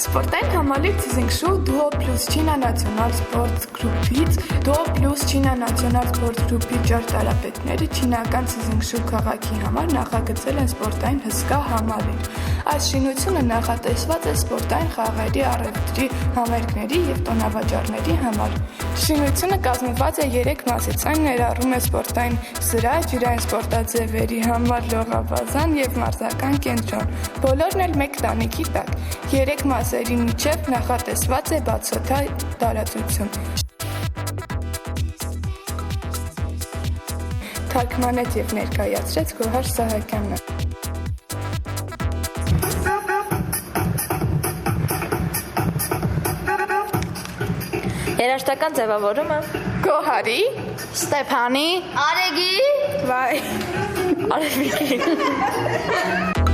Սպորտային համալիր Ցիզինգշու Duo Plus Չինա նացիոնալ սպորտ գրուպից Duo Plus Չինա նացիոնալ սպորտ գրուպի ճարտարապետները չինական Ցիզինգշու քաղաքի համար նախագծել են սպորտային հսկա համալիր։ Այս շինությունը նախատեսված է սպորտային խաղերի, առևտրի, համերգների և տոնավաճառների համար։ Շինությունը կազմված է 3 մասից, այն ներառում է սպորտային սրահ, ջրային սպորտաձևերի համար լողավազան և մարզական կենտրոն, բոլորն էլ մեկ տանիքի տակ։ 3 մասերի միջև նախատեսված է բացօդյա տարածություն։ Թարգմանեց և ներկայացրեց Գոհար Սահակյանը։ Երաժշտական ձևավորումը Գոհարի, Ստեփանի, Արեգի, վայ, Արևիկի